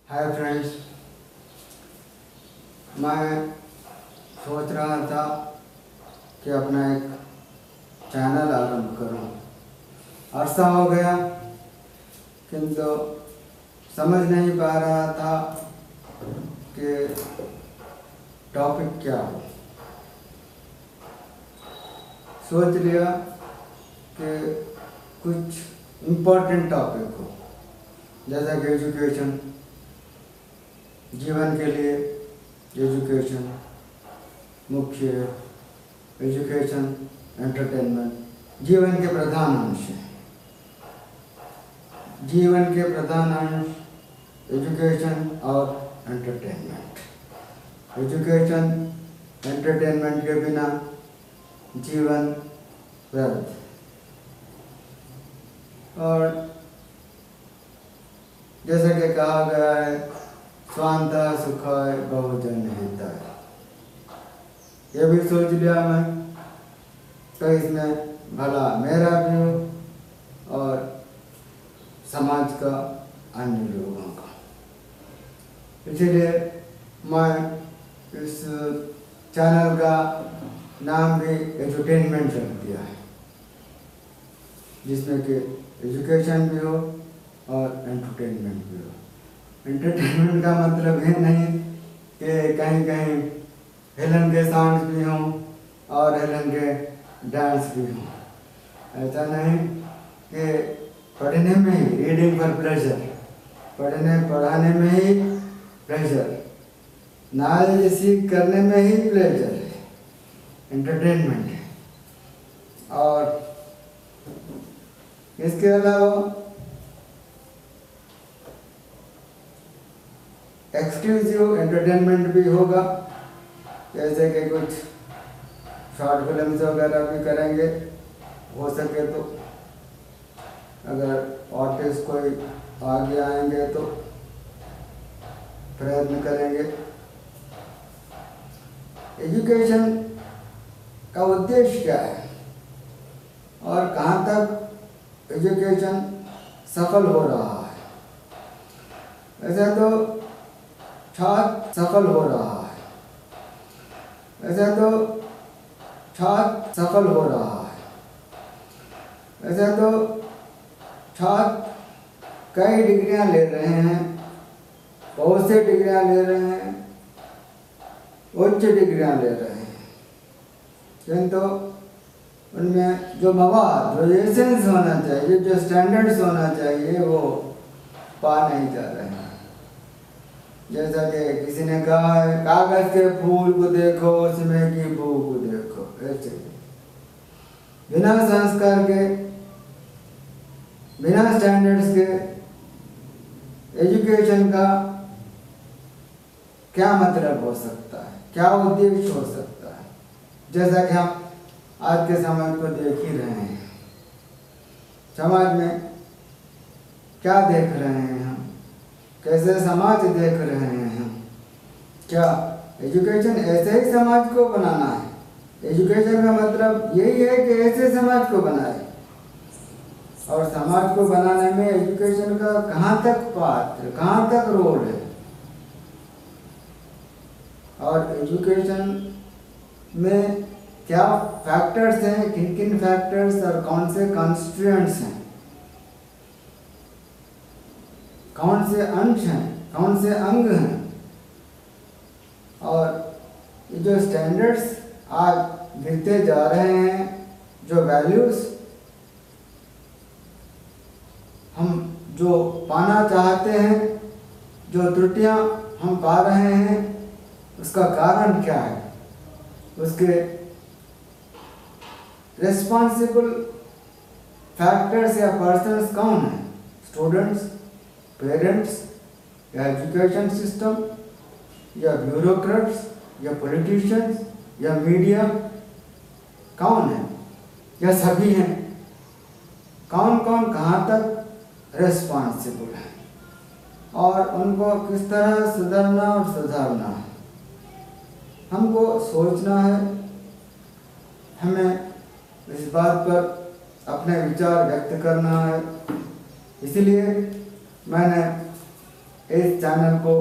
Hi friends, मैं सोच रहा था कि अपना एक चैनल आरंभ करूं। अरसा हो गया किंतु समझ नहीं पा रहा था कि टॉपिक क्या हो। सोच लिया कि कुछ इम्पोर्टेंट टॉपिक हो, जैसा कि एजुकेशन। जीवन के लिए एजुकेशन मुख्य है। एजुकेशन एंटरटेनमेंट जीवन के प्रधान अंश हैं। जीवन के प्रधान अंश एजुकेशन और एंटरटेनमेंट। एजुकेशन एंटरटेनमेंट के बिना जीवन व्यर्थ। और जैसा कि कहा गया है, स्वांतः सुखाय बहुजन हिताय। ये भी सोच लिया मैं तो इसमें भला मेरा भी हो और समाज का अन्य लोगों का। इसलिए मैं इस चैनल का नाम भी एजुटेनमेंट रख दिया है, जिसमें कि एजुकेशन भी हो और एंटरटेनमेंट भी हो। एंटरटेनमेंट का मतलब ये नहीं कि कहीं कहीं हेलन के सॉन्ग्स भी हों और हेलन के डांस भी हों। ऐसा नहीं कि पढ़ने में ही रीडिंग फॉर प्लेजर, पढ़ाने में ही प्लेजर, नॉलेज सीख करने में ही प्लेजर है, एंटरटेनमेंट है। और इसके अलावा एक्सक्लूसिव एंटरटेनमेंट भी होगा, जैसे कि कुछ शॉर्ट फिल्म्स वगैरह भी करेंगे, हो सके तो। अगर आर्टिस्ट कोई आगे आएंगे तो प्रयत्न करेंगे। एजुकेशन का उद्देश्य क्या है और कहाँ तक एजुकेशन सफल हो रहा है? वैसे तो छात्र सफल हो रहा है, वैसे तो छात्र सफल हो रहा है, वैसे तो छात्र कई डिग्रियां ले रहे हैं, बहुत से डिग्रियां ले रहे हैं, उच्च डिग्रियां ले रहे हैं, किंतु उनमें जो मवाद, जो एसेंस होना चाहिए, जो स्टैंडर्ड्स होना चाहिए, वो पा नहीं जा रहे हैं। जैसा कि किसी ने कहा है, कागज के फूल को देखो, उसमें की बू को देखो। ऐसे बिना संस्कार के, बिना स्टैंडर्ड्स के एजुकेशन का क्या मतलब हो सकता है, क्या उद्देश्य हो सकता है? जैसा कि हम आज के समाज को देख ही रहे हैं। समाज में क्या देख रहे हैं हम, कैसे समाज देख रहे हैं हम? क्या एजुकेशन ऐसे ही समाज को बनाना है? एजुकेशन का मतलब यही है कि ऐसे समाज को बनाए। और समाज को बनाने में एजुकेशन का कहाँ तक पात्र, कहाँ तक रोल है? और एजुकेशन में क्या फैक्टर्स हैं, किन किन फैक्टर्स और कौन से कॉन्स्टिट्यूएंट्स हैं, कौन से अंश हैं, कौन से अंग हैं? और ये जो स्टैंडर्ड्स आज गिरते जा रहे हैं, जो वैल्यूज हम जो पाना चाहते हैं, जो त्रुटियां हम पा रहे हैं, उसका कारण क्या है? उसके रिस्पॉन्सिबल फैक्टर्स या पर्सन्स कौन हैं? स्टूडेंट्स, पेरेंट्स, या एजुकेशन सिस्टम, या ब्यूरोक्रेट्स, या पॉलिटिशियंस, या मीडिया? कौन है? या सभी हैं? कौन कौन कहाँ तक रिस्पॉन्सिबल है और उनको किस तरह सुधरना और सुधारना है? हमको सोचना है, हमें इस बात पर अपने विचार व्यक्त करना है। इसलिए मैंने इस चैनल को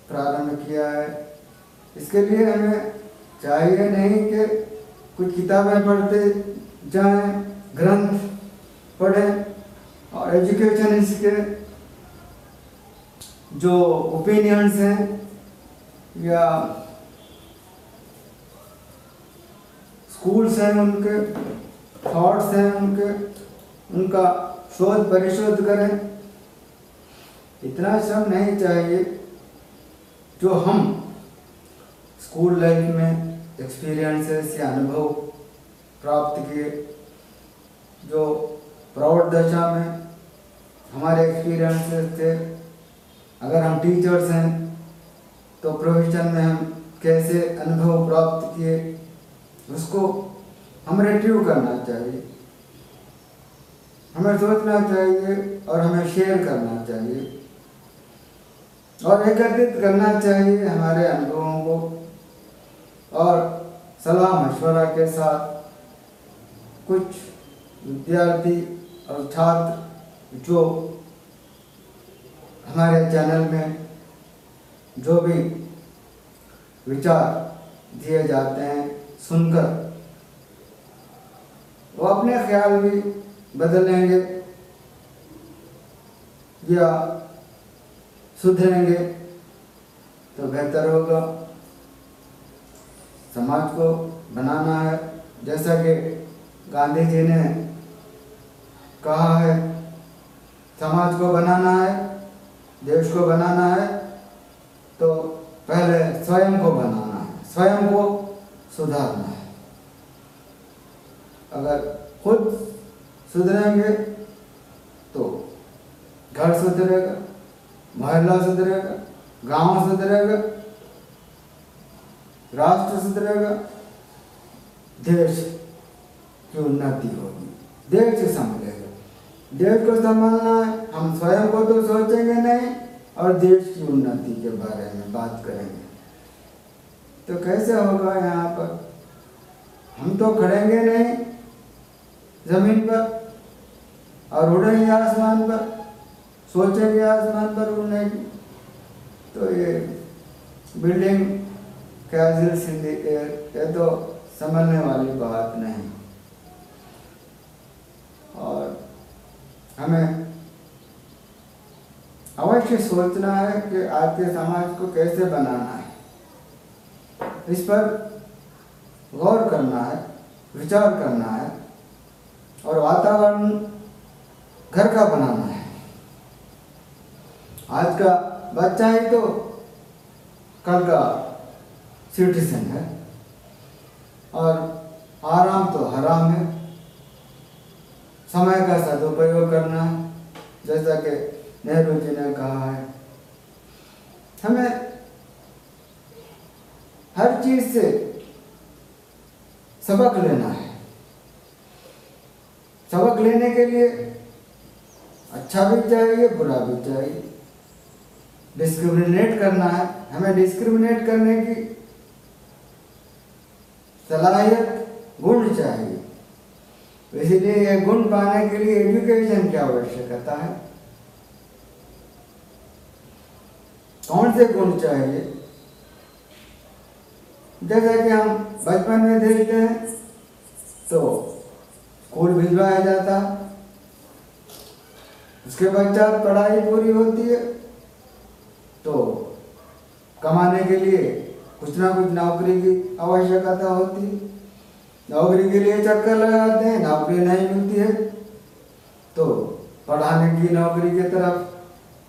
प्रारंभ किया है। इसके लिए हमें चाहिए नहीं कि कुछ किताबें पढ़ते जाएं, ग्रंथ पढ़ें और एजुकेशन इसके जो ओपिनियंस हैं या स्कूल्स हैं उनके थॉट्स हैं उनका शोध परिशोध करें। इतना सब नहीं चाहिए जो हम स्कूल लाइफ में एक्सपीरियंसेस या अनुभव प्राप्त किए, जो प्रौढ़ दशा में हमारे एक्सपीरियंसेस थे। अगर हम टीचर्स हैं तो प्रोफेशन में हम कैसे अनुभव प्राप्त किए उसको हम रिट्रीव करना चाहिए, हमें सोचना चाहिए और हमें शेयर करना चाहिए और एकत्रित करना चाहिए हमारे अनुभवों को और सलाह मशवरा के साथ। कुछ विद्यार्थी और छात्र जो हमारे चैनल में जो भी विचार दिए जाते हैं सुनकर वो अपने ख्याल भी बदलेंगे या सुधरेंगे तो बेहतर होगा। समाज को बनाना है, जैसा कि गांधी जी ने कहा है, समाज को बनाना है, देश को बनाना है तो पहले स्वयं को बनाना है, स्वयं को सुधारना है। अगर खुद सुधरेंगे तो घर सुधरेगा, मोहल्ला सुधरेगा, गांव सुधरेगा, राष्ट्र सुधरेगा, देश की उन्नति होगी, देश संभलेगा। देश को संभालना है, हम स्वयं को तो सोचेंगे नहीं और देश की उन्नति के बारे में बात करेंगे तो कैसे होगा। यहाँ पर हम तो खड़ेंगे नहीं जमीन पर और उड़ेंगे आसमान पर, सोचेंगे आसमान पर उड़ने की, तो ये बिल्डिंग कैजल्स इन द एयर, ये तो समझने वाली बात नहीं। और हमें अवश्य सोचना है कि आज के समाज को कैसे बनाना है, इस पर गौर करना है, विचार करना है और वातावरण घर का बनाना है। आज का बच्चा ही तो कल का सिटीजन है और आराम तो हराम है। समय का सदुपयोग करना है, जैसा कि नेहरू जी ने कहा है। हमें हर चीज से सबक लेना है। सबक लेने के लिए अच्छा भी चाहिए, बुरा भी चाहिए। डिस्क्रिमिनेट करना है, हमें डिस्क्रिमिनेट करने की सलाहियत, गुण चाहिए। इसीलिए ये गुण पाने के लिए एजुकेशन की आवश्यकता है। कौन से गुण चाहिए? जैसा कि हम बचपन में देखते हैं तो स्कूल भिजवाया जाता, उसके पश्चात पढ़ाई पूरी होती है तो कमाने के लिए कुछ ना कुछ नौकरी की आवश्यकता होती है। नौकरी के लिए चक्कर लगाते हैं, नौकरी नहीं मिलती है तो पढ़ाने की नौकरी की तरफ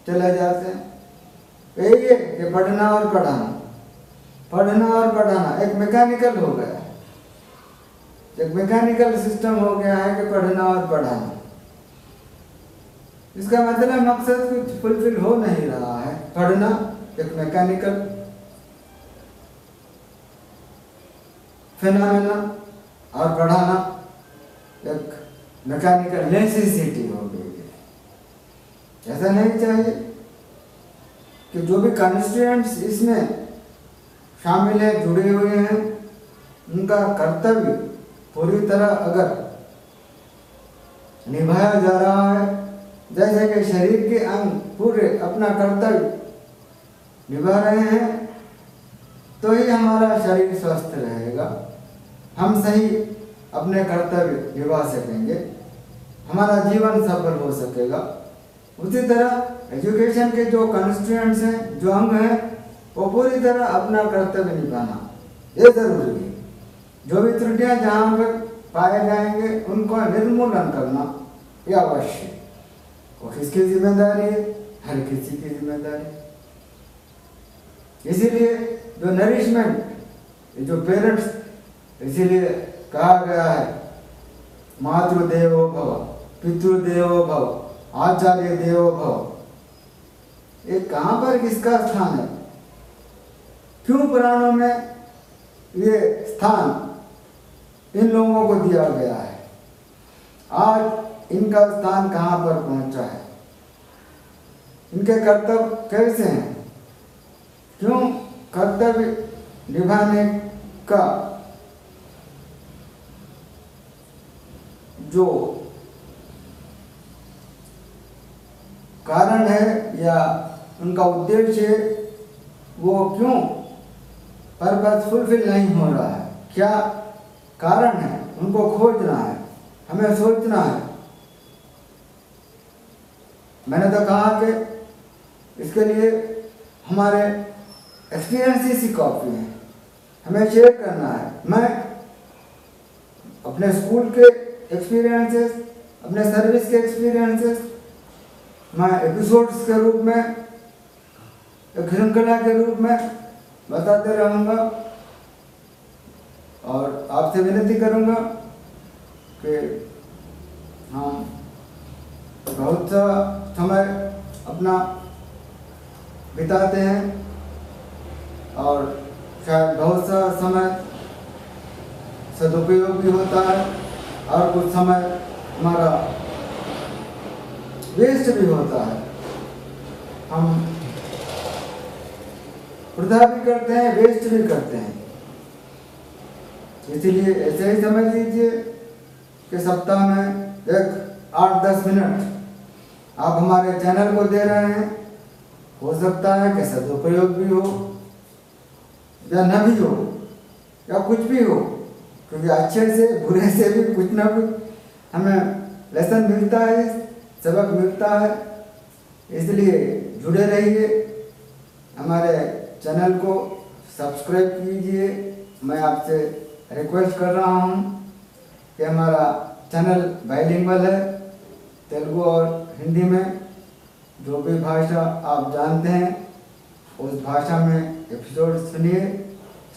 चले जाते हैं। यही है कि पढ़ना और पढ़ाना, पढ़ना और पढ़ाना एक मैकेनिकल हो गया, एक मैकेनिकल सिस्टम हो गया है कि पढ़ना और पढ़ाना। इसका मतलब मकसद कुछ फुलफिल हो नहीं रहा है। पढ़ना एक मैकेनिकल फिनोमेना और पढ़ाना एक मैकेनिकल नेसेसिटी हो गई है। ऐसा नहीं चाहिए कि जो भी कॉन्स्टिट्यूएंट्स इसमें शामिल है, जुड़े हुए हैं, उनका कर्तव्य पूरी तरह अगर निभाया जा रहा है, जैसे कि शरीर के अंग पूरे अपना कर्तव्य निभा रहे हैं तो ही हमारा शरीर स्वस्थ रहेगा, हम सही अपने कर्तव्य निभा सकेंगे, हमारा जीवन सफल हो सकेगा। उसी तरह एजुकेशन के जो कंस्टिट्यूएंट्स हैं, जो अंग हैं, वो पूरी तरह अपना कर्तव्य निभाना ये जरूरी है। जो भी त्रुटियां जहाँ पर पाए जाएंगे उनको निर्मूलन करना ये अवश्य। वो किसकी जिम्मेदारी है? हर किसी की जिम्मेदारी। इसीलिए जो नरिशमेंट, जो पेरेंट्स, इसीलिए कहा गया है मातृदेवो भव, पितृदेवो भव, आचार्य देवो भव। ये कहाँ पर किसका स्थान है? क्यों पुराणों में ये स्थान इन लोगों को दिया गया है? आज इनका स्थान कहाँ पर पहुंचा है? इनके कर्तव्य कैसे हैं? क्यों कर्तव्य निभाने का जो कारण है या उनका उद्देश्य है वो क्यों पर्पस फुलफिल नहीं हो रहा है? क्या कारण है? उनको खोजना है, हमें सोचना है। मैंने तो कहा कि इसके लिए हमारे एक्सपीरियंसेस ही काफ़ी हैं, हमें शेयर करना है। मैं अपने स्कूल के एक्सपीरियंसेस, अपने सर्विस के एक्सपीरियंसेस मैं एपिसोड्स के रूप में, एक श्रृंखला के रूप में बताते रहूँगा और आपसे विनती करूँगा कि हम बहुत सा समय अपना बिताते हैं और शायद बहुत सा समय सदुपयोग भी होता है और कुछ समय हमारा वेस्ट भी होता है। हम वृथा भी करते हैं, वेस्ट भी करते हैं। इसीलिए ऐसे ही समझ लीजिए कि सप्ताह में एक 8-10 मिनट आप हमारे चैनल को दे रहे हैं। हो सकता है कि सदुपयोग भी हो या न भी हो या कुछ भी हो, क्योंकि अच्छे से बुरे से भी कुछ ना कुछ हमें लेसन मिलता है, सबक मिलता है। इसलिए जुड़े रहिए, हमारे चैनल को सब्सक्राइब कीजिए। मैं आपसे रिक्वेस्ट कर रहा हूँ कि हमारा चैनल बाइलिंगुअल है, तेलुगु और हिंदी में। जो भी भाषा आप जानते हैं उस भाषा में एपिसोड सुनिए।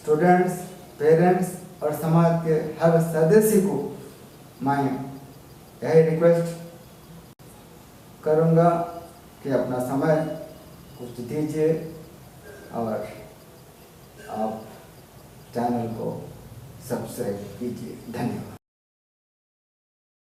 स्टूडेंट्स, पेरेंट्स और समाज के हर सदस्य को मैं यही रिक्वेस्ट करूँगा कि अपना समय कुछ दीजिए और आप चैनल को सब्सक्राइब कीजिए। धन्यवाद।